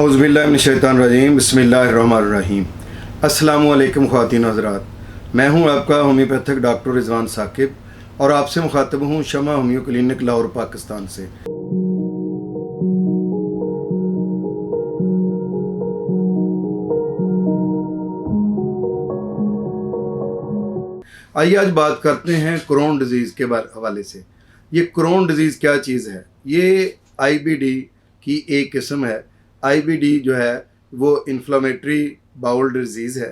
औज़ुबिल्लाहिमिनश्शैतानिर्रजीम बिस्मिल्लाहिर्रहमानिर्रहीम। अस्सलामुअलैकुम ख़वातीन हज़रात, मैं हूं आपका होम्योपैथिक डॉक्टर रिजवान साकिब और आपसे मुखातब हूं शमा होम्यो क्लिनिक लाहौर पाकिस्तान से। आइए आज बात करते हैं क्रोन डिज़ीज़ के हवाले से। ये क्रोन डिज़ीज़ क्या चीज़ है? ये IBD की एक किस्म है। IBD जो है वो इन्फ्लेमेटरी बाउल डिज़ीज़ है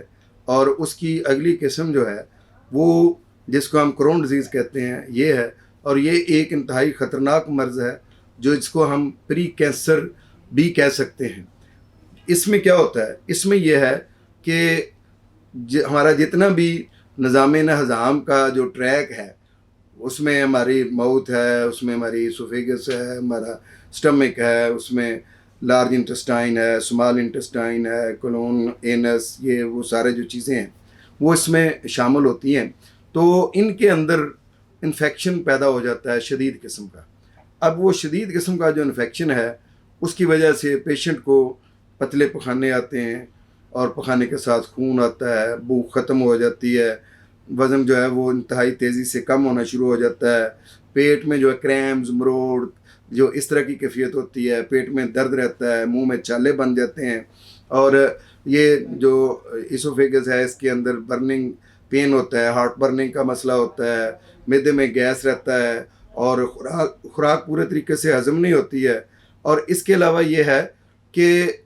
और उसकी अगली किस्म जो है वो जिसको हम क्रोन डिज़ीज़ कहते हैं ये है। और ये एक इंतहाई ख़तरनाक मर्ज़ है जो इसको हम प्री कैंसर भी कह सकते हैं। इसमें क्या होता है? इसमें यह है कि हमारा जितना भी निज़ाम का जो ट्रैक है उसमें हमारी माउथ है, उसमें हमारी इसोफेगस है, हमारा स्टमक है, उसमें लार्ज इंटेस्टाइन है, स्मॉल इंटेस्टाइन है, कोलोन, एनस, ये वो सारे जो चीज़ें हैं वो इसमें शामिल होती हैं। तो इनके अंदर इन्फेक्शन पैदा हो जाता है शदीद किस्म का। अब वो शदीद किस्म का जो इन्फेक्शन है उसकी वजह से पेशेंट को पतले पखाने आते हैं और पखाने के साथ खून आता है, भूख ख़त्म हो जाती है, वज़न जो है वो इंतहाई तेज़ी से कम होना शुरू हो जाता है, पेट में जो है क्रैम्स, मरोड़, जो इस तरह की कैफियत होती है, पेट में दर्द रहता है, मुंह में छाले बन जाते हैं और ये जो इसोफेगस है इसके अंदर बर्निंग पेन होता है, हार्ट बर्निंग का मसला होता है, मैदे में गैस रहता है और खुराक पूरे तरीके से हज़म नहीं होती है। और इसके अलावा ये है कि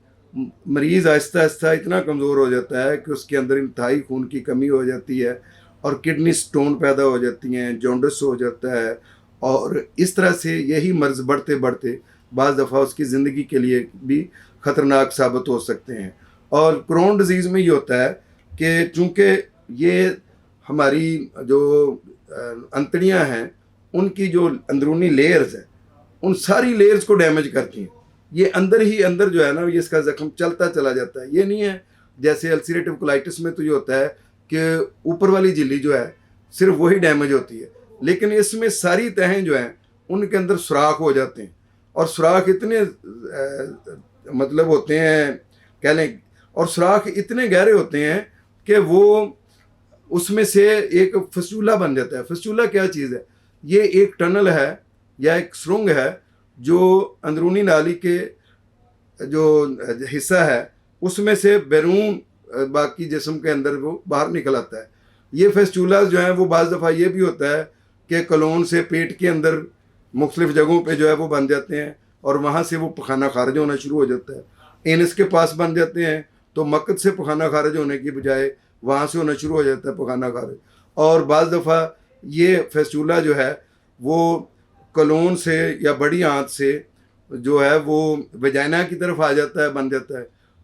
मरीज़ आहिस्ता आहिस्ता इतना कमज़ोर हो जाता है कि उसके अंदर इंतहाई खून की कमी हो जाती है और किडनी स्टोन पैदा हो जाती हैं, जॉन्डिस हो जाता है और इस तरह से यही मर्ज़ बढ़ते बढ़ते बाज़ दफ़ा उसकी ज़िंदगी के लिए भी ख़तरनाक साबित हो सकते हैं। और क्रोन डिज़ीज़ में ये होता है कि चूँकि ये हमारी जो अंतड़ियाँ हैं उनकी जो अंदरूनी लेयर्स हैं उन सारी लेयर्स को डैमेज करती हैं। ये अंदर ही अंदर जो है ना ये इसका ज़ख्म चलता चला जाता है। ये नहीं है जैसे अल्सरेटिव कोलाइटिस में तो ये होता है कि ऊपर वाली झिल्ली जो है सिर्फ वही डैमेज होती है, लेकिन इसमें सारी तहें जो हैं उनके अंदर सुराख हो जाते हैं और सुराख इतने मतलब होते हैं कह लें, और सुराख इतने गहरे होते हैं कि वो उसमें से एक फस्टूला बन जाता है। फस्टूला क्या चीज़ है? ये एक टनल है या एक सुरंग है जो अंदरूनी नाली के जो हिस्सा है उसमें से बैरून बाकी जिस्म के अंदर वो बाहर निकल आता है। ये फेस्टूला जो है वो बाज़ दफ़ा ये भी होता है कि कलोन से पेट के अंदर मुख्तलिफ़ जगहों पे जो है वो बन जाते हैं और वहाँ से वो पखाना खारिज होना शुरू हो जाता है। एनस के पास बन जाते हैं तो मकद से पखाना खारिज होने की बजाय वहाँ से होना शुरू हो जाता है पखाना खारिज। और बाज़ दफ़ा ये फेस्टूला जो है वो कलोन से या बड़ी आंत से जो है वो वजाइना की तरफ आ जाता है, बन जाता है।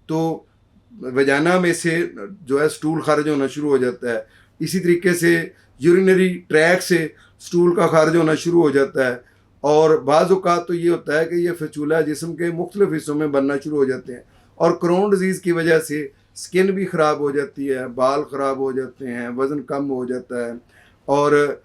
तो वजाइना में से जो है स्टूल खारिज होना शुरू हो जाता है। इसी तरीके से यूरिनरी ट्रैक से स्टूल का खारिज होना शुरू हो जाता है। और बाज़ औक़ात तो ये होता है कि ये फचूला जिस्म के मुख्तलिफ़ हिस्सों में बनना शुरू हो जाते हैं और क्रोन डिज़ीज़ की वजह से स्किन भी ख़राब हो जाती है, बाल ख़राब हो जाते हैं, वज़न कम हो जाता है। और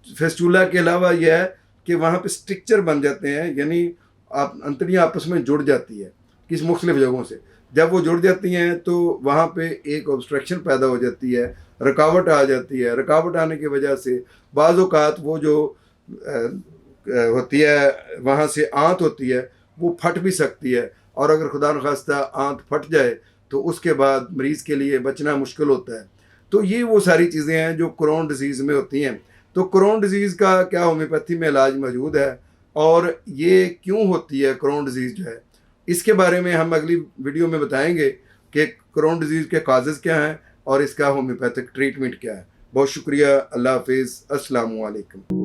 फेस्टूला के अलावा यह है कि वहाँ पे स्ट्रक्चर बन जाते हैं, यानी आप अंतड़ियाँ आपस में जुड़ जाती है किस मुख्तलिफ़ जगहों से। जब वो जुड़ जाती हैं तो वहाँ पे एक ऑब्स्ट्रक्शन पैदा हो जाती है, रुकावट आ जाती है। रुकावट आने की वजह से बाज़ औक़ात वो जो होती है वहाँ से आंत होती है वो फट भी सकती है और अगर खुदा न खास्ता आंत फट जाए तो उसके बाद मरीज़ के लिए बचना मुश्किल होता है। तो ये वो सारी चीज़ें हैं जो क्रोन डिज़ीज़ में होती हैं। तो क्रोन डिज़ीज़ का क्या होम्योपैथी में इलाज मौजूद है और ये क्यों होती है क्रोन डिज़ीज़ जो है, इसके बारे में हम अगली वीडियो में बताएंगे कि क्रोन डिज़ीज़ के काजेज़ क्या हैं और इसका होम्योपैथिक ट्रीटमेंट क्या है। बहुत शुक्रिया। अल्लाह हाफ़िज़। अस्सलामु अलैकुम।